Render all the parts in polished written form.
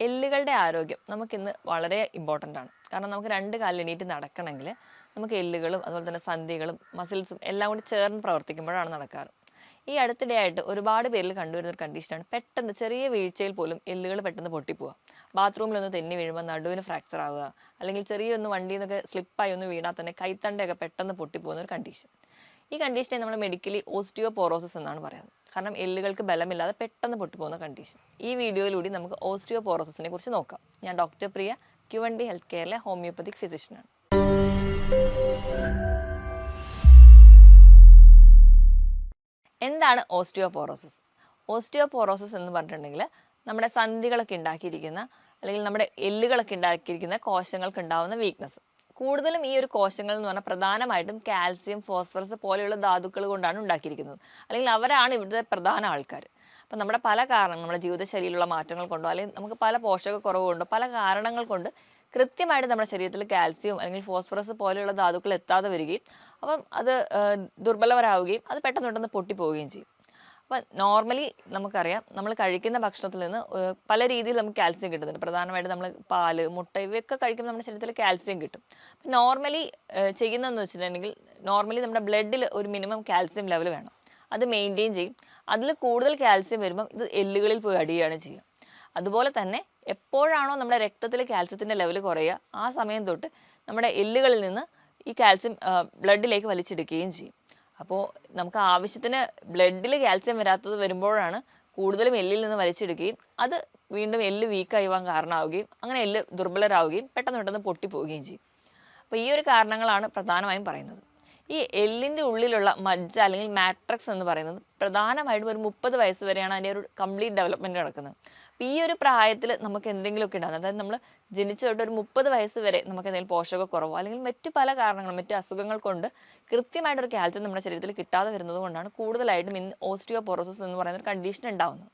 എല്ലുകളുടെ ആരോഗ്യം നമുക്കിന്ന് വളരെ ഇമ്പോർട്ടൻ്റ് ആണ്. കാരണം നമുക്ക് രണ്ട് കാലിൽ എണീറ്റ് നടക്കണമെങ്കിൽ നമുക്ക് എല്ലുകളും അതുപോലെ തന്നെ സന്ധികളും മസിൽസും എല്ലാം കൂടി ചേർന്ന് പ്രവർത്തിക്കുമ്പോഴാണ് നടക്കാറ്. ഈ അടുത്തിടെയായിട്ട് ഒരുപാട് പേരിൽ കണ്ടുവരുന്ന ഒരു കണ്ടീഷനാണ് പെട്ടെന്ന് ചെറിയ വീഴ്ചയിൽ പോലും എല്ലുകൾ പെട്ടെന്ന് പൊട്ടിപ്പോവുക. ബാത്റൂമിലൊന്ന് തെന്നി വീഴുമ്പോൾ നടുവിന് ഫ്രാക്ചർ ആവുക, അല്ലെങ്കിൽ ചെറിയൊന്ന് വണ്ടിയിൽ നിന്നൊക്കെ സ്ലിപ്പായി ഒന്ന് വീണാൽ തന്നെ കൈത്തണ്ടയൊക്കെ പെട്ടെന്ന് പൊട്ടിപ്പോകുന്ന ഒരു കണ്ടീഷൻ. ഈ കണ്ടീഷനെ നമ്മൾ മെഡിക്കലി ഓസ്റ്റിയോപോറോസിസ് എന്നാണ് പറയുന്നത്. കാരണം എല്ലുകൾക്ക് ബലമില്ലാതെ പെട്ടെന്ന് പൊട്ടിപ്പോകുന്ന കണ്ടീഷൻ. ഈ വീഡിയോയിലൂടെ നമുക്ക് ഓസ്റ്റിയോപോറോസിസിനെ കുറിച്ച് നോക്കാം. ഞാൻ ഡോക്ടർ പ്രിയ, Q&D ഹെൽത്ത് കെയറിലെ ഹോമിയോപ്പതിക് ഫിസിഷ്യനാണ്. എന്താണ് ഓസ്റ്റിയോപോറോസിസ്? ഓസ്റ്റിയോപോറോസിസ് എന്ന് പറഞ്ഞിട്ടുണ്ടെങ്കിൽ നമ്മുടെ സന്ധികളൊക്കെ ഉണ്ടാക്കിയിരിക്കുന്ന അല്ലെങ്കിൽ നമ്മുടെ എല്ലുകളൊക്കെ ഉണ്ടാക്കിയിരിക്കുന്ന കോശങ്ങൾക്ക് ഉണ്ടാവുന്ന വീക്ക്നസ്. കൂടുതലും ഈ ഒരു കോശങ്ങൾ എന്ന് പറഞ്ഞാൽ പ്രധാനമായിട്ടും കാൽസ്യം, ഫോസ്ഫറസ് പോലെയുള്ള ധാതുക്കൾ കൊണ്ടാണ് ഉണ്ടാക്കിയിരിക്കുന്നത്. അല്ലെങ്കിൽ അവരാണ് ഇവിടുത്തെ പ്രധാന ആൾക്കാർ. അപ്പം നമ്മുടെ പല കാരണം നമ്മുടെ ജീവിതശൈലിയിലുള്ള മാറ്റങ്ങൾ കൊണ്ടോ അല്ലെങ്കിൽ നമുക്ക് പല പോഷകക്കുറവ് കൊണ്ടോ പല കാരണങ്ങൾ കൊണ്ട് കൃത്യമായിട്ട് നമ്മുടെ ശരീരത്തിൽ കാൽസ്യം അല്ലെങ്കിൽ ഫോസ്ഫറസ് പോലെയുള്ള ധാതുക്കൾ എത്താതെ വരികയും അപ്പം അത് ദുർബലവരാവുകയും അത് പെട്ടെന്ന് പൊട്ടിപ്പോവുകയും ചെയ്യും. അപ്പം നോർമലി നമുക്കറിയാം, നമ്മൾ കഴിക്കുന്ന ഭക്ഷണത്തിൽ നിന്ന് പല രീതിയിൽ നമുക്ക് കാൽസ്യം കിട്ടുന്നുണ്ട്. പ്രധാനമായിട്ട് നമ്മൾ പാല്, മുട്ട ഇവയൊക്കെ കഴിക്കുമ്പോൾ നമ്മുടെ ശരീരത്തിൽ കാൽസ്യം കിട്ടും. അപ്പം നോർമലി ചെയ്യുന്നതെന്ന് വെച്ചിട്ടുണ്ടെങ്കിൽ നോർമലി നമ്മുടെ ബ്ലഡിൽ ഒരു മിനിമം കാൽസ്യം ലെവൽ വേണം. അത് മെയിൻറ്റെയിൻ ചെയ്യും. അതിൽ കൂടുതൽ കാൽസ്യം വരുമ്പം ഇത് എല്ലുകളിൽ പോയി അടിയുകയാണ് ചെയ്യുക. അതുപോലെ തന്നെ എപ്പോഴാണോ നമ്മുടെ രക്തത്തിൽ കാൽസ്യത്തിൻ്റെ ലെവൽ കുറയുക, ആ സമയം തൊട്ട് നമ്മുടെ എല്ലുകളിൽ നിന്ന് ഈ കാൽസ്യം ബ്ലഡിലേക്ക് വലിച്ചെടുക്കുകയും ചെയ്യും. അപ്പോൾ നമുക്ക് ആവശ്യത്തിന് ബ്ലഡിൽ കാൽസ്യം വരാത്തത് വരുമ്പോഴാണ് കൂടുതലും എല്ലിൽ നിന്ന് വലിച്ചെടുക്കുകയും അത് വീണ്ടും എല്ല് വീക്കായിവാൻ കാരണമാവുകയും അങ്ങനെ എല്ല് ദുർബലരാവുകയും പെട്ടെന്ന് പൊട്ടിപ്പോവുകയും ചെയ്യും. അപ്പോൾ ഈ ഒരു കാരണങ്ങളാണ് പ്രധാനമായും പറയുന്നത്. ഈ എല്ലിൻ്റെ ഉള്ളിലുള്ള മജ്ജ അല്ലെങ്കിൽ മാട്രിക്സ് എന്ന് പറയുന്നത് പ്രധാനമായിട്ടും ഒരു 30 വയസ്സ് വരെയാണ് അതിൻ്റെ ഒരു കംപ്ലീറ്റ് ഡെവലപ്മെൻറ്റ് നടക്കുന്നത്. അപ്പോൾ ഈ ഒരു പ്രായത്തിൽ നമുക്ക് എന്തെങ്കിലുമൊക്കെ ഉണ്ടാകുന്നത്, അതായത് നമ്മൾ ജനിച്ചു തൊട്ട് ഒരു 30 വയസ്സ് വരെ നമുക്ക് എന്തെങ്കിലും പോഷകക്കുറവോ അല്ലെങ്കിൽ മറ്റു പല കാരണങ്ങളും മറ്റു അസുഖങ്ങൾ കൊണ്ട് കൃത്യമായിട്ടൊരു കാൽസ്യം നമ്മുടെ ശരീരത്തിൽ കിട്ടാതെ വരുന്നത് കൊണ്ടാണ് കൂടുതലായിട്ടും ഇന്ന് ഓസ്റ്റിയോപോറോസിസ് എന്ന് പറയുന്ന ഒരു കണ്ടീഷൻ ഉണ്ടാകുന്നത്.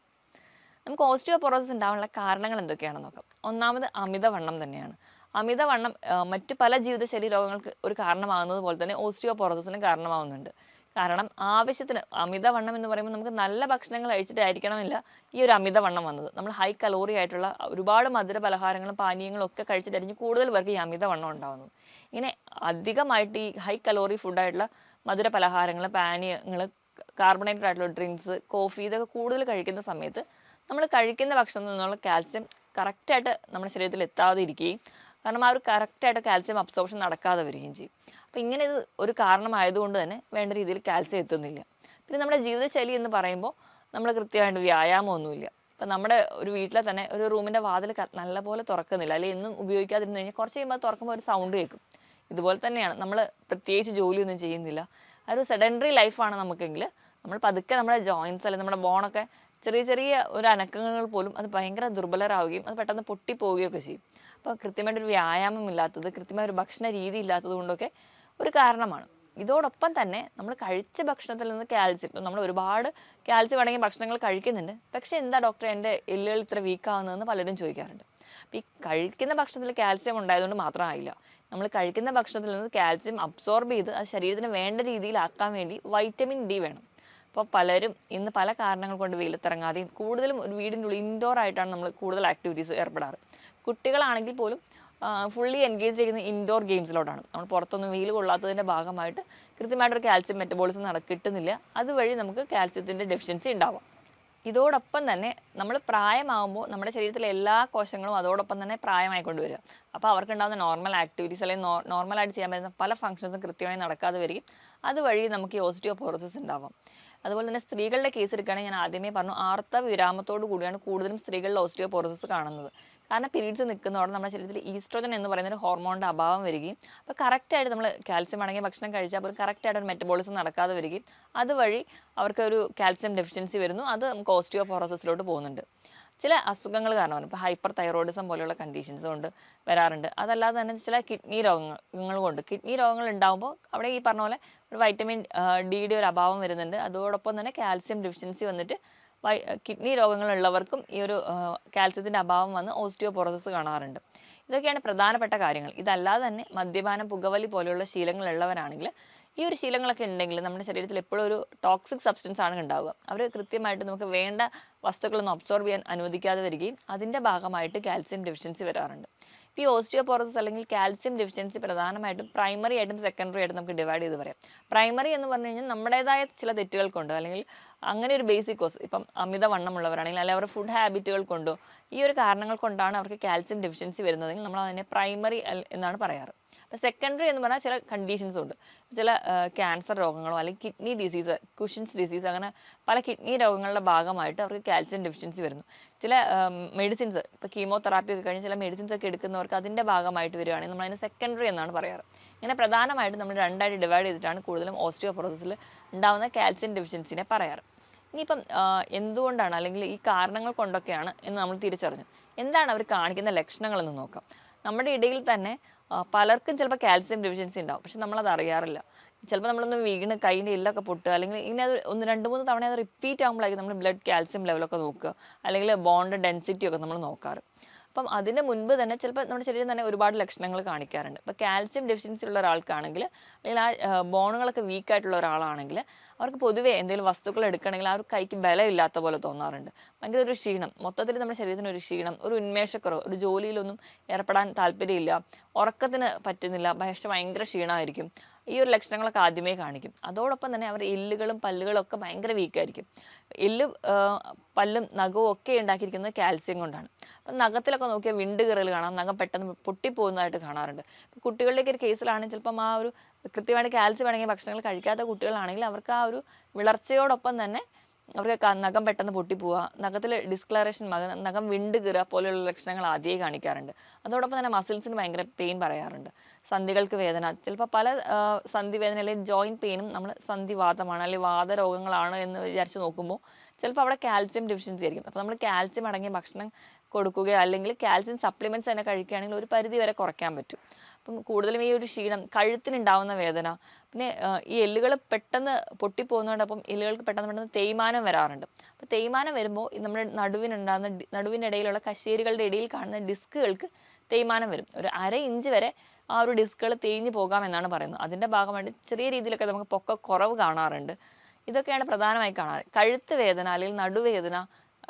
നമുക്ക് ഓസ്റ്റിയോപോറോസിസ് ഉണ്ടാവാനുള്ള കാരണങ്ങൾ എന്തൊക്കെയാണെന്ന് നോക്കാം. ഒന്നാമത് അമിതവണ്ണം തന്നെയാണ്. അമിതവണ്ണം മറ്റു പല ജീവിതശൈലി രോഗങ്ങൾക്ക് ഒരു കാരണമാകുന്നത് പോലെ തന്നെ ഓസ്റ്റിയോപോറോസിസിന് കാരണമാകുന്നുണ്ട്. കാരണം ആവശ്യത്തിന് അമിതവണ്ണം എന്ന് പറയുമ്പോൾ നമുക്ക് നല്ല ഭക്ഷണങ്ങൾ കഴിച്ചിട്ടായിരിക്കണമില്ല ഈ ഒരു അമിതവണ്ണം വന്നത്. നമ്മൾ ഹൈ കലോറി ആയിട്ടുള്ള ഒരുപാട് മധുര പലഹാരങ്ങളും പാനീയങ്ങളും ഒക്കെ കഴിച്ചിട്ടായിരിക്കും കൂടുതൽ പേർക്ക് ഈ അമിതവണ്ണം ഉണ്ടാകുന്നത്. ഇങ്ങനെ അധികമായിട്ട് ഈ ഹൈ കലോറി ഫുഡായിട്ടുള്ള മധുര പലഹാരങ്ങൾ, പാനീയങ്ങൾ, കാർബണേറ്റഡ് ആയിട്ടുള്ള ഡ്രിങ്ക്സ്, കോഫി ഇതൊക്കെ കൂടുതൽ കഴിക്കുന്ന സമയത്ത് നമ്മൾ കഴിക്കുന്ന ഭക്ഷണത്തിൽ നിന്നുള്ള കാൽസ്യം കറക്റ്റായിട്ട് നമ്മുടെ ശരീരത്തിൽ എത്താതെ ഇരിക്കുകയും കാരണം ആ ഒരു കറക്റ്റായിട്ട് കാൽസ്യം അബ്സോർപ്ഷൻ നടക്കാതെ വരികയും ചെയ്യും. അപ്പോൾ ഇങ്ങനെ ഇത് ഒരു കാരണമായതുകൊണ്ട് തന്നെ വേണ്ട രീതിയിൽ കാൽസ്യം എത്തുന്നില്ല. പിന്നെ നമ്മുടെ ജീവിതശൈലി എന്ന് പറയുമ്പോൾ നമ്മൾ കൃത്യമായിട്ട് വ്യായാമമൊന്നുമില്ല. ഇപ്പം നമ്മുടെ ഒരു വീട്ടിലെ തന്നെ ഒരു റൂമിൻ്റെ വാതിൽ നല്ലപോലെ തുറക്കുന്നില്ല, അല്ലെങ്കിൽ എന്നും ഉപയോഗിക്കാതിരുന്ന് കഴിഞ്ഞാൽ കുറച്ച് കഴിയുമ്പോൾ തുറക്കുമ്പോൾ ഒരു സൗണ്ട് കേൾക്കും. ഇതുപോലെ തന്നെയാണ് നമ്മൾ പ്രത്യേകിച്ച് ജോലിയൊന്നും ചെയ്യുന്നില്ല, ആ ഒരു സെഡൻഡറി ലൈഫാണ് നമുക്കെങ്കിൽ നമ്മൾ പതുക്കെ നമ്മുടെ ജോയിൻസ് അല്ലെങ്കിൽ നമ്മുടെ ബോണൊക്കെ ചെറിയ ഒരു അനക്കങ്ങൾ പോലും അത് ഭയങ്കര ദുർബലരാവുകയും അത് പെട്ടെന്ന് പൊട്ടിപ്പോവുകയൊക്കെ ചെയ്യും. അപ്പോൾ കൃത്യമായിട്ടൊരു വ്യായാമം ഇല്ലാത്തത്, കൃത്യമായ ഒരു ഭക്ഷണ രീതി ഇല്ലാത്തത് കൊണ്ടൊക്കെ ഒരു കാരണമാണ്. ഇതോടൊപ്പം തന്നെ നമ്മൾ കഴിച്ച ഭക്ഷണത്തിൽ നിന്ന് കാൽസ്യം, ഇപ്പം നമ്മൾ ഒരുപാട് കാൽസ്യം അടങ്ങിയ ഭക്ഷണങ്ങൾ കഴിക്കുന്നുണ്ട്, പക്ഷേ എന്താ ഡോക്ടറെ എൻ്റെ എല്ലുകൾ ഇത്ര വീക്കാവുന്നതെന്ന് പലരും ചോദിക്കാറുണ്ട്. അപ്പോൾ ഈ കഴിക്കുന്ന ഭക്ഷണത്തിൽ കാൽസ്യം ഉണ്ടായതുകൊണ്ട് മാത്രമായില്ല. നമ്മൾ കഴിക്കുന്ന ഭക്ഷണത്തിൽ നിന്ന് കാൽസ്യം അബ്സോർബ് ചെയ്ത് അത് ശരീരത്തിന് വേണ്ട രീതിയിലാക്കാൻ വേണ്ടി വൈറ്റമിൻ ഡി വേണം. അപ്പോൾ പലരും ഇന്ന് പല കാരണങ്ങൾ കൊണ്ട് വെയിലത്തിറങ്ങാതെയും കൂടുതലും ഒരു വീടിൻ്റെ ഉള്ളിൽ ഇൻഡോർ ആയിട്ടാണ് നമ്മൾ കൂടുതൽ ആക്ടിവിറ്റീസ് ഏർപ്പെടാറ്. കുട്ടികളാണെങ്കിൽ പോലും ഫുള്ളി എൻഗേജ് ചെയ്യുന്ന ഇൻഡോർ ഗെയിംസിലോട്ടാണ്. നമ്മൾ പുറത്തൊന്നും വെയിൽ കൊള്ളാത്തതിൻ്റെ ഭാഗമായിട്ട് കൃത്യമായിട്ടൊരു കാൽസ്യം മെറ്റബോളിസം കിട്ടുന്നില്ല. അതുവഴി നമുക്ക് കാൽസ്യത്തിൻ്റെ ഡെഫിഷ്യൻസി ഉണ്ടാവാം. ഇതോടൊപ്പം തന്നെ നമ്മൾ പ്രായമാകുമ്പോൾ നമ്മുടെ ശരീരത്തിലെ എല്ലാ കോശങ്ങളും അതോടൊപ്പം തന്നെ പ്രായമായിക്കൊണ്ട് വരിക. അപ്പോൾ അവർക്കുണ്ടാകുന്ന നോർമൽ ആക്ടിവിറ്റീസ് അല്ലെങ്കിൽ നോർമലായിട്ട് ചെയ്യാൻ പറ്റുന്ന പല ഫംഗ്ഷൻസും കൃത്യമായി നടക്കാതെ വരികയും അതുവഴി നമുക്ക് ഈ ഓസ്റ്റിയോപോറോസിസ് ഉണ്ടാവാം. അതുപോലെ തന്നെ സ്ത്രീകളുടെ കേസ് എടുക്കുകയാണെങ്കിൽ ഞാൻ ആദ്യമേ പറഞ്ഞു, ആർത്തവ വിരാമത്തോടു കൂടിയാണ് കൂടുതലും സ്ത്രീകളിൽ ഓസ്റ്റിയോപോറോസിസ് കാണുന്നത്. കാരണം പീരീഡ്സ് നിൽക്കുന്നതോടെ നമ്മുടെ ശരീരത്തിൽ ഈസ്ട്രോജൻ എന്ന് പറയുന്ന ഒരു ഹോർമോണിൻ്റെ അഭാവം വരികയും അപ്പോൾ കറക്റ്റായിട്ട് നമ്മൾ കാൽസ്യം അടങ്ങിയ ഭക്ഷണം കഴിച്ചാൽ പോലും കറക്റ്റായിട്ട് ഒരു മെറ്റബോളിസം നടക്കാതെ വരികയും അതുവഴി അവർക്കൊരു കാൽസ്യം ഡെഫിഷ്യൻസി വരുന്നു. അത് നമുക്ക് ഓസ്റ്റിയോപോറോസിസിലോട്ട് പോകുന്നുണ്ട്. ചില അസുഖങ്ങൾ കാരണമാണ്, ഇപ്പോൾ ഹൈപ്പർ തൈറോയിഡിസം പോലെയുള്ള കണ്ടീഷൻസ് കൊണ്ട് വരാറുണ്ട്. അതല്ലാതെ തന്നെ ചില കിഡ്നി രോഗങ്ങൾ കൊണ്ട് കിഡ്നി രോഗങ്ങൾ ഉണ്ടാകുമ്പോൾ അവിടെ ഈ പറഞ്ഞ പോലെ ഒരു വൈറ്റമിൻ ഡിയുടെ ഒരു അഭാവം വരുന്നുണ്ട്. അതോടൊപ്പം തന്നെ കാൽസ്യം ഡെഫിഷ്യൻസി വന്നിട്ട് കിഡ്നി രോഗങ്ങളുള്ളവർക്കും ഈ ഒരു കാൽസ്യത്തിൻ്റെ അഭാവം വന്ന് ഓസ്റ്റിയോപോറോസിസ് കാണാറുണ്ട്. ഇതൊക്കെയാണ് പ്രധാനപ്പെട്ട കാര്യങ്ങൾ. ഇതല്ലാതെ തന്നെ മദ്യപാനം, പുകവലി പോലെയുള്ള ശീലങ്ങളുള്ളവരാണെങ്കിൽ ഈ ഒരു ശീലങ്ങളൊക്കെ ഉണ്ടെങ്കിൽ നമ്മുടെ ശരീരത്തിൽ എപ്പോഴും ഒരു ടോക്സിക് സബ്സ്റ്റൻസ് ആണ് ഉണ്ടാവുക. അവർ കൃത്യമായിട്ട് നമുക്ക് വേണ്ട വസ്തുക്കളൊന്നും അബ്സോർബ് ചെയ്യാൻ അനുവദിക്കാതെ വരികയും അതിൻ്റെ ഭാഗമായിട്ട് കാൽസ്യം ഡെഫിഷ്യൻസി വരാറുണ്ട്. ഇപ്പോൾ ഈ ഓസ്റ്റിയോപോറോസിസ് അല്ലെങ്കിൽ കാൽസ്യം ഡെഫിഷ്യൻസി പ്രധാനമായിട്ടും പ്രൈമറി ആയിട്ടും സെക്കൻഡറി ആയിട്ടും നമുക്ക് ഡിവൈഡ് ചെയ്ത് പറയാം. പ്രൈമറി എന്ന് പറഞ്ഞു കഴിഞ്ഞാൽ നമ്മുടേതായ ചില തെറ്റുകൾ കൊണ്ട് അല്ലെങ്കിൽ അങ്ങനെ ഒരു ബേസിക് കോസ്, ഇപ്പം അമിതവണ്ണമുള്ളവരാണെങ്കിൽ അല്ലെങ്കിൽ അവരുടെ ഫുഡ് ഹാബിറ്റുകൾ കൊണ്ടോ ഈ ഒരു കാരണങ്ങൾ കൊണ്ടാണ് അവർക്ക് കാൽസ്യം ഡെഫിഷ്യൻസി വരുന്നതെങ്കിൽ നമ്മൾ അതിനെ പ്രൈമറി എന്നാണ് പറയാറ്. അപ്പോൾ സെക്കൻഡറി എന്ന് പറഞ്ഞാൽ ചില കണ്ടീഷൻസും ഉണ്ട്. ചില ക്യാൻസർ രോഗങ്ങളോ അല്ലെങ്കിൽ കിഡ്നി ഡിസീസ്, കുഷൻസ് ഡിസീസ്, അങ്ങനെ പല കിഡ്നി രോഗങ്ങളുടെ ഭാഗമായിട്ട് അവർക്ക് കാൽസ്യം ഡെഫിഷ്യൻസി വരുന്നു. ചില മെഡിസിൻസ്, ഇപ്പോൾ കീമോതെറാപ്പി ഒക്കെ കഴിഞ്ഞ് ചില മെഡിസിൻസ് ഒക്കെ എടുക്കുന്നവർക്ക് അതിൻ്റെ ഭാഗമായിട്ട് വരികയാണെങ്കിൽ നമ്മൾ അതിന് സെക്കൻഡറി എന്നാണ് പറയാറ്. ഇങ്ങനെ പ്രധാനമായിട്ടും നമ്മൾ രണ്ടായിട്ട് ഡിവൈഡ് ചെയ്തിട്ടാണ് കൂടുതലും ഓസ്റ്റിയോപൊറോസിസിൽ ഉണ്ടാകുന്ന കാൽസ്യം ഡെഫിഷ്യൻസിനെ പറയാറ്. ഇനിയിപ്പം എന്തുകൊണ്ടാണ് അല്ലെങ്കിൽ ഈ കാരണങ്ങൾ കൊണ്ടൊക്കെയാണ് എന്ന് നമ്മൾ തിരിച്ചറിഞ്ഞു. എന്താണ് അവർ കാണിക്കുന്ന ലക്ഷണങ്ങളെന്ന് നോക്കാം. നമ്മുടെ ഇടയിൽ തന്നെ പലർക്കും ചിലപ്പോൾ കാൽസ്യം ഡെഫിഷ്യൻസി ഉണ്ടാവും, പക്ഷെ നമ്മളത് അറിയാറില്ല. ചിലപ്പോൾ നമ്മളൊന്ന് വീണ് കൈൻ്റെ എല്ലൊക്കെ പൊട്ടുക, അല്ലെങ്കിൽ ഇങ്ങനെ അത് 1-2-3 തവണ അത് റിപ്പീറ്റ് ആകുമ്പോഴായിരിക്കും നമ്മൾ ബ്ലഡ് കാൽസ്യം ലെവലൊക്കെ നോക്കുക, അല്ലെങ്കിൽ ബോണ്ട് ഡെൻസിറ്റി ഒക്കെ നമ്മൾ നോക്കാറ്. അപ്പം അതിന് മുൻപ് തന്നെ ചിലപ്പോൾ നമ്മുടെ ശരീരം തന്നെ ഒരുപാട് ലക്ഷണങ്ങൾ കാണിക്കാറുണ്ട്. ഇപ്പോൾ കാൽസ്യം ഡെഫിഷ്യൻസി ഉള്ള ഒരാൾക്കാണെങ്കിൽ അല്ലെങ്കിൽ ആ ബോണുകളൊക്കെ വീക്കായിട്ടുള്ള ഒരാളാണെങ്കിൽ അവർക്ക് പൊതുവേ എന്തെങ്കിലും വസ്തുക്കൾ എടുക്കണമെങ്കിൽ ആ ഒരു കൈക്ക് ബലമില്ലാത്ത പോലെ തോന്നാറുണ്ട്. ഭയങ്കര ഒരു ക്ഷീണം, മൊത്തത്തിൽ നമ്മുടെ ശരീരത്തിന് ഒരു ക്ഷീണം, ഒരു ഉന്മേഷക്കുറവ്, ഒരു ജോലിയിലൊന്നും ഏർപ്പെടാൻ താല്പര്യമില്ല, ഉറക്കത്തിന് പറ്റുന്നില്ല, പക്ഷേ ഭയങ്കര ക്ഷീണമായിരിക്കും. ഈ ഒരു ലക്ഷണങ്ങളൊക്കെ ആദ്യമേ കാണിക്കും. അതോടൊപ്പം തന്നെ അവരുടെ എല്ലുകളും പല്ലുകളും ഒക്കെ ഭയങ്കര വീക്കായിരിക്കും. എല്ല് പല്ലും നഖവും ഒക്കെ ഉണ്ടാക്കിയിരിക്കുന്നത് കാൽസ്യം കൊണ്ടാണ്. അപ്പം നഖത്തിലൊക്കെ നോക്കിയാൽ വിണ്ട് കീറൽ കാണാം, നഖം പെട്ടെന്ന് പൊട്ടിപ്പോകുന്നതായിട്ട് കാണാറുണ്ട്. കുട്ടികളുടെയൊക്കെ ഒരു കേസിലാണെങ്കിൽ ചിലപ്പം ആ ഒരു കൃത്യമായിട്ട് കാൽസ്യം അടങ്ങിയ ഭക്ഷണങ്ങൾ കഴിക്കാത്ത കുട്ടികളാണെങ്കിൽ അവർക്ക് ആ ഒരു വിളർച്ചയോടൊപ്പം തന്നെ അവർക്ക് നഖം പെട്ടെന്ന് പൊട്ടിപ്പോവുക, നഖത്തിൽ ഡിസ്കളറേഷൻ, നഖം വിണ്ട് കീറുക പോലെയുള്ള ലക്ഷണങ്ങൾ ആദ്യമേ കാണിക്കാറുണ്ട്. അതോടൊപ്പം തന്നെ മസിൽസിന് ഭയങ്കര പെയിൻ പറയാറുണ്ട്. സന്ധികൾക്ക് വേദന, ചിലപ്പോൾ പല സന്ധി വേദന അല്ലെങ്കിൽ ജോയിൻറ്റ് പെയിനും നമ്മൾ സന്ധിവാതമാണ് അല്ലെങ്കിൽ വാതരോഗങ്ങളാണ് എന്ന് വിചാരിച്ച് നോക്കുമ്പോൾ ചിലപ്പോൾ അവിടെ കാൽസ്യം ഡെഫിഷ്യൻസി ആയിരിക്കും. അപ്പോൾ നമ്മൾ കാൽസ്യം അടങ്ങിയ ഭക്ഷണം കൊടുക്കുകയോ അല്ലെങ്കിൽ കാൽസ്യം സപ്ലിമെൻറ്റ്സ് തന്നെ കഴിക്കുകയാണെങ്കിൽ ഒരു പരിധി വരെ കുറയ്ക്കാൻ പറ്റും. അപ്പം കൂടുതലും ഈ ഒരു ക്ഷീണം, കഴുത്തിനുണ്ടാവുന്ന വേദന, പിന്നെ ഈ എല്ലുകൾ പെട്ടെന്ന് പൊട്ടിപ്പോകുന്നതോടൊപ്പം എല്ലുകൾക്ക് പെട്ടെന്ന് തേയ്മാനം വരാറുണ്ട്. അപ്പോൾ തേയ്മാനം വരുമ്പോൾ നമ്മുടെ നടുവിൻ്റെ ഇടയിലുള്ള കശേരുകളുടെ ഇടയിൽ കാണുന്ന ഡിസ്കുകൾക്ക് തേയ്മാനം വരും. ഒരു 1/2 ഇഞ്ച് വരെ ആ ഒരു ഡിസ്കുകൾ തേഞ്ഞു പോകാമെന്നാണ് പറയുന്നത്. അതിൻ്റെ ഭാഗമായിട്ട് ചെറിയ രീതിയിലൊക്കെ നമുക്ക് പൊക്കക്കുറവ് കാണാറുണ്ട്. ഇതൊക്കെയാണ് പ്രധാനമായി കാണാറ്. കഴുത്ത് വേദന അല്ലെങ്കിൽ നടുവേദന,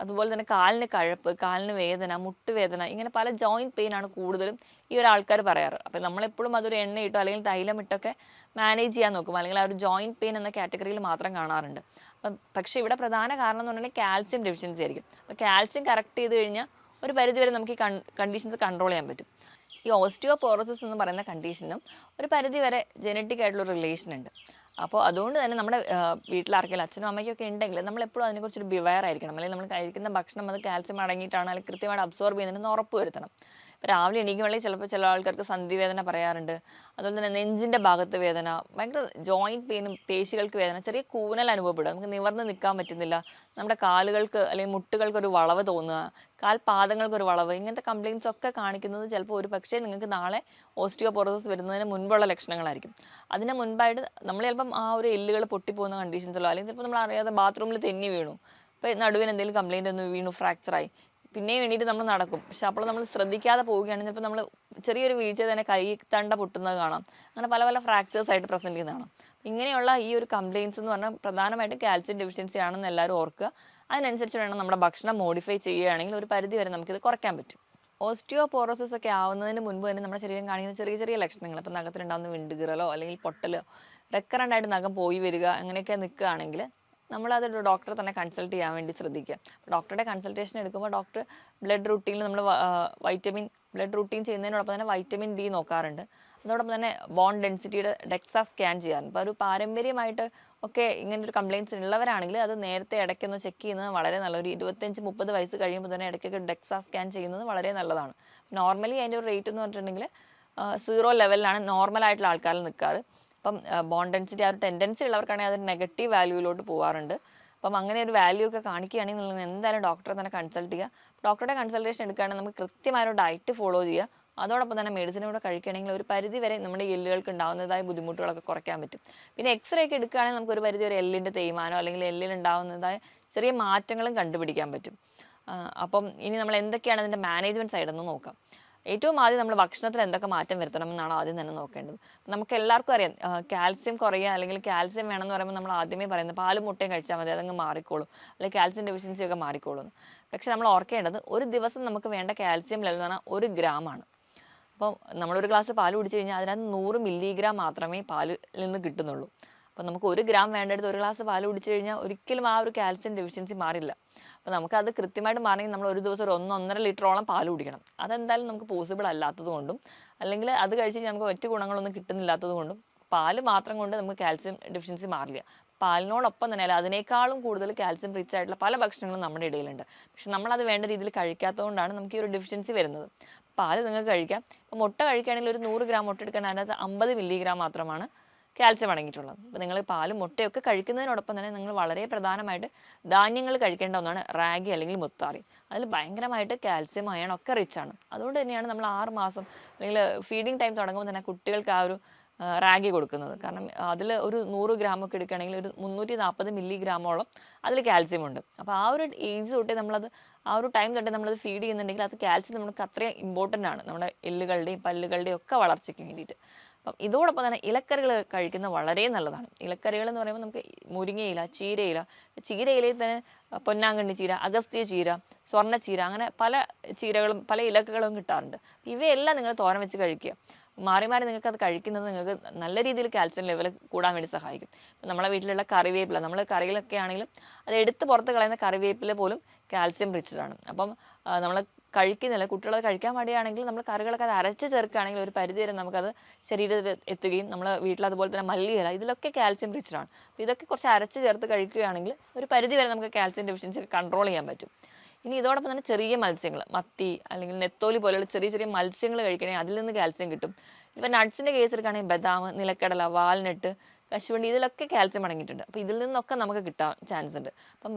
അതുപോലെ തന്നെ കാലിന് കഴപ്പ്, കാലിന് വേദന, മുട്ടുവേദന, ഇങ്ങനെ പല ജോയിൻറ്റ് പെയിൻ ആണ് കൂടുതലും ഈ ഒരു ആൾക്കാർ പറയാറ്. അപ്പം നമ്മളെപ്പോഴും അതൊരു എണ്ണയിട്ടോ അല്ലെങ്കിൽ തൈലമിട്ടൊക്കെ മാനേജ് ചെയ്യാൻ നോക്കും, അല്ലെങ്കിൽ ആ ഒരു ജോയിൻറ്റ് പെയിൻ എന്ന കാറ്റഗറിയിൽ മാത്രം കാണാറുണ്ട്. പക്ഷേ ഇവിടെ പ്രധാന കാരണം എന്ന് പറഞ്ഞാൽ കാൽസ്യം ഡെഫിഷ്യൻസി ആയിരിക്കും. അപ്പോൾ കാൽസ്യം കറക്റ്റ് ചെയ്ത് കഴിഞ്ഞാൽ ഒരു പരിധിവരെ നമുക്ക് ഈ കണ്ടീഷൻസ് കൺട്രോൾ ചെയ്യാൻ പറ്റും. ഈ ഓസ്റ്റിയോപോറോസിസ് എന്ന് പറയുന്ന കണ്ടീഷനും ഒരു പരിധി വരെ ജനറ്റിക് ആയിട്ടുള്ള റിലേഷൻ ഉണ്ട്. അപ്പോൾ അതുകൊണ്ട് തന്നെ നമ്മുടെ വീട്ടിൽ ആർക്കെങ്കിലും അച്ഛനും അമ്മയ്ക്കൊക്കെ ഉണ്ടെങ്കിൽ നമ്മളെപ്പോഴും അതിനെക്കുറിച്ചൊരു ബിവെയർ ആയിരിക്കണം. അല്ലെങ്കിൽ നമ്മൾ കഴിക്കുന്ന ഭക്ഷണം അത് കാൽസ്യം അടങ്ങിയിട്ടാണ് അല്ലെങ്കിൽ കൃത്യമായിട്ട് അബ്സോർബ് ചെയ്യുന്നതെന്ന് ഉറപ്പ് വരുത്തണം. ഇപ്പോൾ രാവിലെ എണീക്കുമ്പോഴേ ചിലപ്പോൾ ചില ആൾക്കാർക്ക് സന്ധിവേദന പറയാറുണ്ട്. അതുപോലെ തന്നെ നെഞ്ചിൻ്റെ ഭാഗത്ത് വേദന, ഭയങ്കര ജോയിൻറ്റ് പെയിനും, പേശികൾക്ക് വേദന, ചെറിയ കൂനൽ അനുഭവപ്പെടുക, നമുക്ക് നിവർന്ന് നിൽക്കാൻ പറ്റുന്നില്ല, നമ്മുടെ കാലുകൾക്ക് അല്ലെങ്കിൽ മുട്ടുകൾക്കൊരു വളവ് തോന്നുക, കാൽപാദങ്ങൾക്കൊരു വളവ്, ഇങ്ങനത്തെ കംപ്ലയിൻസ് ഒക്കെ കാണിക്കുന്നത് ചിലപ്പോൾ ഒരു പക്ഷേ നിങ്ങൾക്ക് നാളെ ഓസ്റ്റിയോപോറോസിസ് വരുന്നതിന് മുൻപുള്ള ലക്ഷണങ്ങളായിരിക്കും. അതിന് മുൻപായിട്ട് നമ്മൾ ചിലപ്പം ആ ഒരു എല്ലുകൾ പൊട്ടിപ്പോകുന്ന കണ്ടീഷൻസല്ലോ, അല്ലെങ്കിൽ ചിലപ്പോൾ നമ്മൾ അറിയാതെ ബാത്റൂമിൽ തെന്നി വീണു, ഇപ്പോൾ നടുവിന് എന്തെങ്കിലും കംപ്ലയിൻ്റ് ഒന്ന് വീണു, ഫ്രാക്ചറായി, പിന്നെയും വേണ്ടിയിട്ട് നമ്മൾ നടക്കും. പക്ഷെ അപ്പോൾ നമ്മൾ ശ്രദ്ധിക്കാതെ പോവുകയാണെങ്കിൽ ചിലപ്പോൾ നമ്മൾ ചെറിയൊരു വീഴ്ച തന്നെ കൈ തണ്ട പൊട്ടുന്നത് കാണാം. അങ്ങനെ പല പല ഫ്രാക്ചേഴ്സ് ആയിട്ട് പ്രസൻറ്റ് ചെയ്യുന്നത് കാണാം. ഇങ്ങനെയുള്ള ഈ ഒരു കംപ്ലയിൻസ് എന്ന് പറഞ്ഞാൽ പ്രധാനമായിട്ടും കാൽസ്യം ഡെഫിഷ്യൻസി ആണെന്ന് എല്ലാവരും ഓർക്കുക. അതിനനുസരിച്ച് വേണം നമ്മുടെ ഭക്ഷണം മോഡിഫൈ ചെയ്യുകയാണെങ്കിൽ ഒരു പരിധി വരെ നമുക്കിത് കുറയ്ക്കാൻ പറ്റും. ഓസ്റ്റിയോപോറോസിസ് ഒക്കെ ആവുന്നതിന് മുൻപ് തന്നെ നമ്മുടെ ശരീരം കാണിക്കുന്ന ചെറിയ ചെറിയ ലക്ഷണങ്ങൾ, ഇപ്പോൾ നഖത്തിലുണ്ടാകുന്ന വിണ്ടുകീറലോ അല്ലെങ്കിൽ പൊട്ടലോ, റെക്കറൻ്റ് ആയിട്ട് നഖം പോയി വരിക, അങ്ങനെയൊക്കെ നിൽക്കുകയാണെങ്കിൽ നമ്മളത് ഡോക്ടറെ തന്നെ കൺസൾട്ട് ചെയ്യാൻ വേണ്ടി ശ്രദ്ധിക്കുക. ഡോക്ടറുടെ കൺസൾട്ടേഷൻ എടുക്കുമ്പോൾ ഡോക്ടർ ബ്ലഡ് റൂട്ടീനിൽ നമ്മൾ ബ്ലഡ് റൂട്ടീൻ ചെയ്യുന്നതിനോടൊപ്പം തന്നെ വൈറ്റമിൻ ഡി നോക്കാറുണ്ട്. അതോടൊപ്പം തന്നെ ബോൺ ഡെൻസിറ്റിയുടെ ഡെക്സാ സ്കാൻ ചെയ്യാറുണ്ട്. അപ്പോൾ ഒരു പാരമ്പര്യമായിട്ട് ഒക്കെ ഇങ്ങനെ ഒരു കംപ്ലയിൻറ്റ്സ് ഉള്ളവരാണെങ്കിൽ അത് നേരത്തെ ഇടയ്ക്കൊന്ന് ചെക്ക് ചെയ്യുന്നത് വളരെ നല്ല, ഒരു 25-30 വയസ്സ് കഴിയുമ്പോൾ തന്നെ ഇടയ്ക്കൊക്കെ ഡെക്സാ സ്കാൻ ചെയ്യുന്നത് വളരെ നല്ലതാണ്. നോർമലി അതിൻ്റെ ഒരു റേറ്റ് എന്ന് പറഞ്ഞിട്ടുണ്ടെങ്കിൽ 0 ലെവലിലാണ് നോർമലായിട്ടുള്ള ആൾക്കാരിൽ നിൽക്കാറ്. അപ്പം ബോൺ ഡെൻസിറ്റി ആ ഒരു ടെൻഡൻസി ഉള്ളവർക്കാണെങ്കിൽ അത് നെഗറ്റീവ് വാല്യൂയിലോട്ട് പോകാറുണ്ട്. അപ്പം അങ്ങനെ ഒരു വാല്യൂ ഒക്കെ കാണിക്കുകയാണെങ്കിൽ നിങ്ങൾ എന്തായാലും ഡോക്ടറെ തന്നെ കൺസൾട്ട് ചെയ്യുക. ഡോക്ടറുടെ കൺസൾട്ടേഷൻ എടുക്കുകയാണെങ്കിൽ നമുക്ക് കൃത്യമായ ഒരു ഡയറ്റ് ഫോളോ ചെയ്യുക. അതോടൊപ്പം തന്നെ മെഡിസിൻ കൂടെ കഴിക്കുകയാണെങ്കിൽ ഒരു പരിധി വരെ നമ്മുടെ എല്ലുകൾക്ക് ഉണ്ടാകുന്നതായ ബുദ്ധിമുട്ടുകളൊക്കെ കുറയ്ക്കാൻ പറ്റും. പിന്നെ എക്സ്റേ ഒക്കെ എടുക്കുകയാണെങ്കിൽ നമുക്ക് ഒരു പരിധി വരെ എല്ലിൻ്റെ തേയ്മാനോ അല്ലെങ്കിൽ എല്ലിലുണ്ടാകുന്നതായ ചെറിയ മാറ്റങ്ങളും കണ്ടുപിടിക്കാൻ പറ്റും. അപ്പം ഇനി നമ്മൾ എന്തൊക്കെയാണ് അതിൻ്റെ മാനേജ്മെൻറ്റ് സൈഡെന്ന് നോക്കാം. ഏറ്റവും ആദ്യം നമ്മൾ ഭക്ഷണത്തിൽ എന്തൊക്കെ മാറ്റം വരുത്തണം എന്നാണ് ആദ്യം തന്നെ നോക്കേണ്ടത്. നമുക്ക് എല്ലാവർക്കും അറിയാം കാൽസ്യം കുറയുക അല്ലെങ്കിൽ കാൽസ്യം വേണമെന്ന് പറയുമ്പോൾ നമ്മൾ ആദ്യമേ പറയുന്നത് പാലും മുട്ടയും കഴിച്ചാൽ മതി, അതങ്ങ് മാറിക്കോളും, അല്ലെങ്കിൽ കാൽസ്യം ഡെഫിഷ്യൻസി ഒക്കെ മാറിക്കോളും. പക്ഷെ നമ്മൾ ഓർക്കേണ്ടത് ഒരു ദിവസം നമുക്ക് വേണ്ട കാൽസ്യം ലെവൽ എന്ന് പറഞ്ഞാൽ 1 ഗ്രാമാണ്. അപ്പം നമ്മളൊരു ഗ്ലാസ് പാൽ കുടിച്ചു കഴിഞ്ഞാൽ അതിനകത്ത് 100 മില്ലിഗ്രാം മാത്രമേ പാലിൽ നിന്ന് കിട്ടുന്നുള്ളൂ. അപ്പം നമുക്ക് 1 ഗ്രാം വേണ്ടടുത്ത് 1 ഗ്ലാസ് പാൽ കുടിച്ചു കഴിഞ്ഞാൽ ഒരിക്കലും ആ ഒരു കാൽസ്യം ഡെഫിഷ്യൻസി മാറില്ല. അപ്പോൾ നമുക്കത് കൃത്യമായിട്ട് മാറണമെങ്കിൽ നമ്മൾ ഒരു ദിവസം ഒരു 1-1.5 ലിറ്ററോളം പാൽ കുടിക്കണം. അതെന്തായാലും നമുക്ക് പോസിബിൾ അല്ലാത്തത് കൊണ്ടും അല്ലെങ്കിൽ അത് കഴിച്ച് കഴിഞ്ഞാൽ നമുക്ക് മറ്റു ഗുണങ്ങളൊന്നും കിട്ടുന്നില്ലാത്തത് കൊണ്ടും പാല് മാത്രം കൊണ്ട് നമുക്ക് കാൽസ്യം ഡെഫിഷ്യൻസി മാറില്ല. പാലിനോടൊപ്പം തന്നെ അല്ല അതിനേക്കാളും കൂടുതൽ കാൽസ്യം റിച്ച് ആയിട്ടുള്ള പല ഭക്ഷണങ്ങളും നമ്മുടെ ഇടയിലുണ്ട്. പക്ഷെ നമ്മളത് വേണ്ട രീതിയിൽ കഴിക്കാത്തതുകൊണ്ടാണ് നമുക്ക് ഈ ഒരു ഡെഫിഷ്യൻസി വരുന്നത്. പാല് നിങ്ങൾക്ക് കഴിക്കാം. ഇപ്പോൾ മുട്ട കഴിക്കുകയാണെങ്കിൽ ഒരു 100 ഗ്രാം മുട്ട എടുക്കാൻ അതിനകത്ത് 50 മില്ലിഗ്രാം മാത്രമാണ് കാൽസ്യം അടങ്ങിയിട്ടുള്ളത്. അപ്പോൾ നിങ്ങൾ പാലും മുട്ടയൊക്കെ കഴിക്കുന്നതിനോടൊപ്പം തന്നെ നിങ്ങൾ വളരെ പ്രധാനമായിട്ട് ധാന്യങ്ങൾ കഴിക്കേണ്ട ഒന്നാണ് റാഗി അല്ലെങ്കിൽ മുത്താറി. അതിൽ ഭയങ്കരമായിട്ട് കാൽസ്യം അയൺ ഒക്കെ റിച്ച് ആണ്. അതുകൊണ്ട് തന്നെയാണ് നമ്മൾ 6 മാസം അല്ലെങ്കിൽ ഫീഡിങ് ടൈം തുടങ്ങുമ്പോൾ തന്നെ കുട്ടികൾക്ക് ആ ഒരു റാഗി കൊടുക്കുന്നത്. കാരണം അതിൽ ഒരു 100 ഗ്രാമൊക്കെ എടുക്കുകയാണെങ്കിൽ ഒരു 340 മില്ലിഗ്രാമോളം അതിൽ കാൽസ്യം ഉണ്ട്. അപ്പോൾ ആ ഒരു ഏജ് തൊട്ടേ നമ്മളത് ആ ഒരു ടൈം തൊട്ടേ നമ്മളത് ഫീഡ് ചെയ്യുന്നുണ്ടെങ്കിൽ അത് കാൽസ്യം നമുക്ക് അത്രയും ഇമ്പോർട്ടൻ്റ് ആണ് നമ്മുടെ എല്ലുകളുടെയും പല്ലുകളുടെയും ഒക്കെ വളർച്ചയ്ക്ക് വേണ്ടിയിട്ട്. അപ്പം ഇതോടൊപ്പം തന്നെ ഇലക്കറികൾ കഴിക്കുന്നത് വളരെ നല്ലതാണ്. ഇലക്കറികൾ എന്ന് പറയുമ്പോൾ നമുക്ക് മുരിങ്ങയില, ചീരയിലയിൽ തന്നെ പൊന്നാങ്കണ്ണി ചീര, അഗസ്ത്യ ചീര, സ്വർണ്ണച്ചീര, അങ്ങനെ പല ചീരകളും പല ഇലക്കകളും കിട്ടാറുണ്ട്. ഇവയെല്ലാം നിങ്ങൾ തോരൻ വെച്ച് കഴിക്കുക. മാറി മാറി നിങ്ങൾക്ക് അത് കഴിക്കുന്നത് നിങ്ങൾക്ക് നല്ല രീതിയിൽ കാൽസ്യം ലെവൽ കൂടാൻ വേണ്ടി സഹായിക്കും. നമ്മളെ വീട്ടിലുള്ള കറിവേപ്പില, നമ്മൾ കറികളൊക്കെ ആണെങ്കിലും അത് എടുത്ത് പുറത്ത് കളയുന്ന കറിവേപ്പില പോലും കാൽസ്യം റിച്ച്ഡ് ആണ്. അപ്പം നമ്മൾ കഴിക്കുന്നില്ല, കുട്ടികളത് കഴിക്കാൻ മടിയാണെങ്കിൽ നമ്മൾ കറികളൊക്കെ അത് അരച്ച് ചേർക്കുകയാണെങ്കിൽ ഒരു പരിധി വരെ നമുക്കത് ശരീരത്തിൽ എത്തുകയും നമ്മൾ വീട്ടിൽ അതുപോലെ തന്നെ മല്ലിയില ഇതിലൊക്കെ കാൽസ്യം റിച്ച്ഡ് ആണ്. അപ്പോൾ ഇതൊക്കെ കുറച്ച് അരച്ച് ചേർത്ത് കഴിക്കുകയാണെങ്കിൽ ഒരു പരിധി വരെ നമുക്ക് കാൽസ്യം ഡെഫിഷ്യൻസി കൺട്രോൾ ചെയ്യാൻ പറ്റും. ഇനി ഇതോടൊപ്പം തന്നെ ചെറിയ മത്സ്യങ്ങൾ, മത്തി അല്ലെങ്കിൽ നെത്തോലി പോലെയുള്ള ചെറിയ ചെറിയ മത്സ്യങ്ങൾ കഴിക്കണമെങ്കിൽ അതിൽ നിന്ന് കാൽസ്യം കിട്ടും. ഇപ്പം നട്ട്സിൻ്റെ കേസ് എടുക്കുകയാണെങ്കിൽ ബദാം, നിലക്കടല, വാൽനട്ട്, കശുവണ്ടി ഇതിലൊക്കെ കാൽസ്യം അടങ്ങിയിട്ടുണ്ട്. അപ്പോൾ ഇതിൽ നിന്നൊക്കെ നമുക്ക് കിട്ടാൻ ചാൻസ് ഉണ്ട്. അപ്പം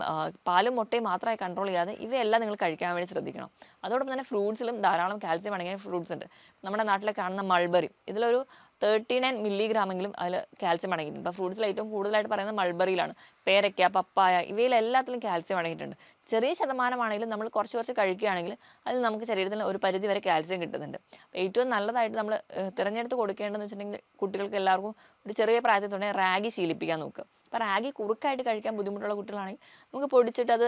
പാലും മുട്ടയും മാത്രമായി കൺട്രോൾ ചെയ്യാതെ ഇവയെല്ലാം നിങ്ങൾ കഴിക്കാൻ വേണ്ടി ശ്രദ്ധിക്കണം. അതോടൊപ്പം തന്നെ ഫ്രൂട്ട്സിലും ധാരാളം കാൽസ്യം അടങ്ങിയ ഫ്രൂട്ട്സ് ഉണ്ട്. നമ്മുടെ നാട്ടിലെ കാണുന്ന മൾബറി ഇതിലൊരു 39 മില്ലിഗ്രാമെങ്കിലും അതിൽ കാൽസ്യം അടങ്ങിയിട്ടുണ്ട്. ഇപ്പോൾ ഫ്രൂട്ട്സിൽ ഏറ്റവും കൂടുതലായിട്ട് പറയുന്നത് മൾബറിയിലാണ്. പേരയ്ക്ക, പപ്പായ ഇവയിലെല്ലാത്തിലും കാൽസ്യം അടങ്ങിയിട്ടുണ്ട്. ചെറിയ ശതമാനമാണെങ്കിലും നമ്മൾ കുറച്ച് കഴിക്കുകയാണെങ്കിൽ അതിൽ നമുക്ക് ശരീരത്തിൽ ഒരു പരിധി വരെ കാൽസ്യം കിട്ടുന്നുണ്ട്. അപ്പോൾ ഏറ്റവും നല്ലതായിട്ട് നമ്മൾ തിരഞ്ഞെടുത്ത് കൊടുക്കേണ്ടതെന്ന് വെച്ചിട്ടുണ്ടെങ്കിൽ കുട്ടികൾക്ക് എല്ലാവർക്കും ഒരു ചെറിയ പ്രായത്തിൽ തന്നെ റാഗി ശീലിപ്പിക്കാൻ നോക്കുക. അപ്പോൾ റാഗി കുറുക്കായിട്ട് കഴിക്കാൻ ബുദ്ധിമുട്ടുള്ള കുട്ടികളാണെങ്കിൽ നമുക്ക് പൊടിച്ചിട്ട് അത്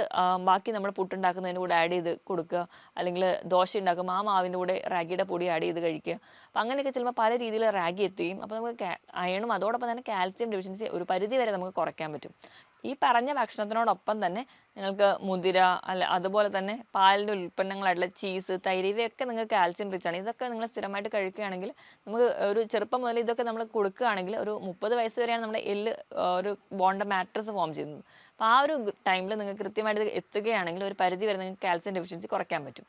ബാക്കി നമ്മൾ പുട്ടുണ്ടാക്കുന്നതിൻ്റെ കൂടെ ആഡ് ചെയ്ത് കൊടുക്കുക, അല്ലെങ്കിൽ ദോശ ഉണ്ടാക്കുമ്പോൾ ആ മാവിൻ്റെ കൂടെ റാഗിയുടെ പൊടി ആഡ് ചെയ്ത് കഴിക്കുക. അപ്പോൾ അങ്ങനെയൊക്കെ ചിലപ്പോൾ പല രീതിയിൽ റാഗി എത്തുകയും അപ്പോൾ നമുക്ക് അയണും അതോടൊപ്പം തന്നെ കാൽസ്യം ഡെഫിഷ്യൻസി ഒരു പരിധി വരെ നമുക്ക് കുറയ്ക്കാൻ പറ്റും. ഈ പറഞ്ഞ ഭക്ഷണത്തിനോടൊപ്പം തന്നെ നിങ്ങൾക്ക് മുതിര അതുപോലെ തന്നെ പാലിൻ്റെ ഉൽപ്പന്നങ്ങളായിട്ടുള്ള ചീസ്, തൈര് ഇവയൊക്കെ നിങ്ങൾക്ക് കാൽസ്യം റിച്ച് ആണ്. ഇതൊക്കെ നിങ്ങൾ സ്ഥിരമായിട്ട് കഴിക്കുകയാണെങ്കിൽ നമുക്ക് ഒരു ചെറുപ്പം മുതൽ ഇതൊക്കെ നമ്മൾ കൊടുക്കുകയാണെങ്കിൽ ഒരു 30 വയസ്സ് വരെയാണ് നമ്മുടെ എല്ല് ഒരു ബോണ്ട് മാട്രസ് ഫോം ചെയ്യുന്നത്. അപ്പോൾ ആ ഒരു ടൈമിൽ നിങ്ങൾക്ക് കൃത്യമായിട്ട് എത്തുകയാണെങ്കിൽ ഒരു പരിധി വരെ നിങ്ങൾക്ക് കാൽസ്യം ഡെഫിഷ്യൻസി കുറയ്ക്കാൻ പറ്റും.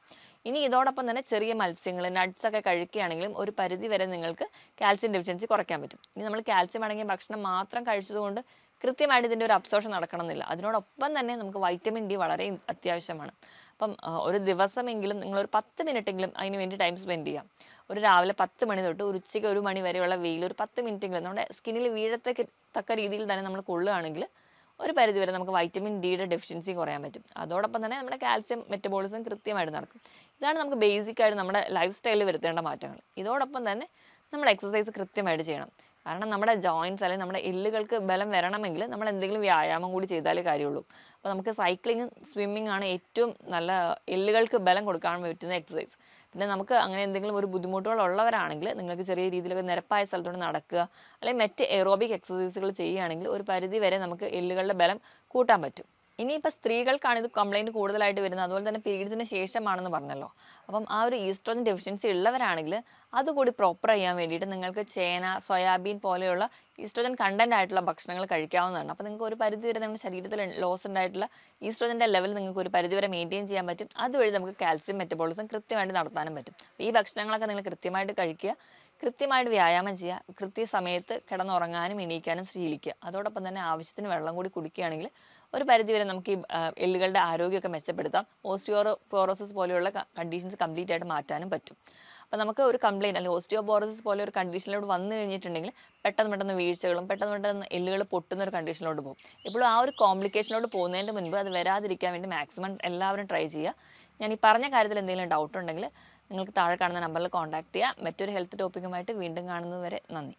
ഇനി ഇതോടൊപ്പം തന്നെ ചെറിയ മത്സ്യങ്ങൾ, നട്ട്സ് ഒക്കെ കഴിക്കുകയാണെങ്കിലും ഒരു പരിധി വരെ നിങ്ങൾക്ക് കാൽസ്യം ഡെഫിഷ്യൻസി കുറയ്ക്കാൻ പറ്റും. ഇനി നമ്മൾ കാൽസ്യം അടങ്ങിയ ഭക്ഷണം മാത്രം കഴിച്ചതുകൊണ്ട് കൃത്യമായിട്ട് ഇതിൻ്റെ ഒരു അബ്സോർഷൻ നടക്കണമെന്നില്ല. അതിനോടൊപ്പം തന്നെ നമുക്ക് വൈറ്റമിൻ ഡി വളരെ അത്യാവശ്യമാണ്. അപ്പം ഒരു ദിവസമെങ്കിലും നിങ്ങളൊരു 10 മിനിറ്റെങ്കിലും അതിന് വേണ്ടി ടൈം സ്പെൻഡ് ചെയ്യാം. ഒരു രാവിലെ 10 മണി തൊട്ട് ഒരു ഉച്ചയ്ക്ക് 1 മണി വരെയുള്ള വെയിൽ ഒരു 10 മിനിറ്റെങ്കിലും നമ്മുടെ സ്കിന്നിൽ വീഴത്തക്ക രീതിയിൽ തന്നെ നമ്മൾ കൊള്ളുകയാണെങ്കിൽ ഒരു പരിധി വരെ നമുക്ക് വൈറ്റമിൻ ഡിയുടെ ഡെഫിഷ്യൻസി കുറയാൻ പറ്റും. അതോടൊപ്പം തന്നെ നമ്മുടെ കാൽസ്യം മെറ്റബോളിസം കൃത്യമായിട്ട് നടക്കും. ഇതാണ് നമുക്ക് ബേസിക്കായിട്ട് നമ്മുടെ ലൈഫ് സ്റ്റൈലിൽ വരുത്തേണ്ട മാറ്റങ്ങൾ. ഇതോടൊപ്പം തന്നെ നമ്മൾ എക്സസൈസ് കൃത്യമായിട്ട് ചെയ്യണം. കാരണം നമ്മുടെ ജോയിൻറ്റ്സ് അല്ലെങ്കിൽ നമ്മുടെ എല്ലുകൾക്ക് ബലം വരണമെങ്കിൽ നമ്മൾ എന്തെങ്കിലും വ്യായാമം കൂടി ചെയ്താലേ കാര്യമുള്ളൂ. അപ്പോൾ നമുക്ക് സൈക്ലിങ്ങും സ്വിമ്മിങ് ആണ് ഏറ്റവും നല്ല എല്ലുകൾക്ക് ബലം കൊടുക്കാൻ പറ്റുന്ന എക്സസൈസ്. പിന്നെ നമുക്ക് അങ്ങനെ എന്തെങ്കിലും ഒരു ബുദ്ധിമുട്ടുകളുള്ളവരാണെങ്കിൽ നിങ്ങൾക്ക് ചെറിയ രീതിയിലൊക്കെ നിരപ്പായ സ്ഥലത്തോട്ട് നടക്കുക അല്ലെങ്കിൽ മറ്റ് എറോബിക് എക്സസൈസുകൾ ചെയ്യുകയാണെങ്കിൽ ഒരു പരിധി വരെ നമുക്ക് എല്ലുകളുടെ ബലം കൂട്ടാൻ പറ്റും. ഇനിയിപ്പോൾ സ്ത്രീകൾക്കാണ് ഇത് കംപ്ലൈൻറ്റ് കൂടുതലായിട്ട് വരുന്നത്, അതുപോലെ തന്നെ പീരീഡ്സിന് ശേഷമാണെന്ന് പറഞ്ഞല്ലോ. അപ്പം ആ ഒരു ഈസ്ട്രോജൻ ഡെഫിഷ്യൻസി ഉള്ളവരാണെങ്കിൽ അതുകൂടി പ്രോപ്പർ ചെയ്യാൻ വേണ്ടിയിട്ട് നിങ്ങൾക്ക് ചേന, സോയാബീൻ പോലെയുള്ള ഈസ്ട്രോജൻ കണ്ടന്റ് ആയിട്ടുള്ള ഭക്ഷണങ്ങൾ കഴിക്കാവുന്നതാണ്. അപ്പോൾ നിങ്ങൾക്ക് ഒരു പരിധി വരെ നിങ്ങളുടെ ശരീരത്തിൽ ലോസ് ഉണ്ടായിട്ടുള്ള ഈസ്ട്രോജൻ്റെ ലെവൽ നിങ്ങൾക്ക് ഒരു പരിധി വരെ മെയിൻറ്റെയിൻ ചെയ്യാൻ പറ്റും. അതുവഴി നമുക്ക് കാൽസ്യം മെറ്റബോളിസം കൃത്യമായിട്ട് നടത്താനും പറ്റും. ഈ ഭക്ഷണങ്ങളൊക്കെ നിങ്ങൾ കൃത്യമായിട്ട് കഴിക്കുക, കൃത്യമായിട്ട് വ്യായാമം ചെയ്യുക, കൃത്യസമയത്ത് കിടന്നുറങ്ങാനും എണീക്കാനും ശീലിക്കുക. അതോടൊപ്പം തന്നെ ആവശ്യത്തിന് വെള്ളം കൂടി കുടിക്കുകയാണെങ്കിൽ ഒരു പരിധി വരെ നമുക്ക് ഈ എല്ലുകളുടെ ആരോഗ്യമൊക്കെ മെച്ചപ്പെടുത്താം. ഓസ്റ്റിയോപോറോസിസ് പോലെയുള്ള കണ്ടീഷൻസ് കംപ്ലീറ്റ് ആയിട്ട് മാറ്റാനും പറ്റും. അപ്പോൾ നമുക്ക് ഒരു കംപ്ലയിൻറ്റ് അല്ലെങ്കിൽ ഓസ്റ്റിയോപോറോസിസ് പോലെ ഒരു കണ്ടീഷനിലോട്ട് വന്നു കഴിഞ്ഞിട്ടുണ്ടെങ്കിൽ പെട്ടെന്ന് വീഴ്ചകളും പെട്ടെന്ന് എല്ലുകൾ പൊട്ടുന്ന ഒരു കണ്ടീഷനിലോട്ട് പോകും. ഇപ്പോഴും ആ ഒരു കോംപ്ലിക്കേഷനിലോട്ട് പോകുന്നതിന് മുൻപ് അത് വരാതിരിക്കാൻ വേണ്ടി മാക്സിമം എല്ലാവരും ട്രൈ ചെയ്യുക. ഞാൻ ഈ പറഞ്ഞ കാര്യത്തിൽ എന്തെങ്കിലും ഡൗട്ട് ഉണ്ടെങ്കിൽ നിങ്ങൾക്ക് താഴെ കാണുന്ന നമ്പറിൽ കോൺടാക്ട് ചെയ്യുക. മറ്റൊരു ഹെൽത്ത് ടോപ്പിക്കുമായിട്ട് വീണ്ടും കാണുന്നത് വരെ നന്ദി.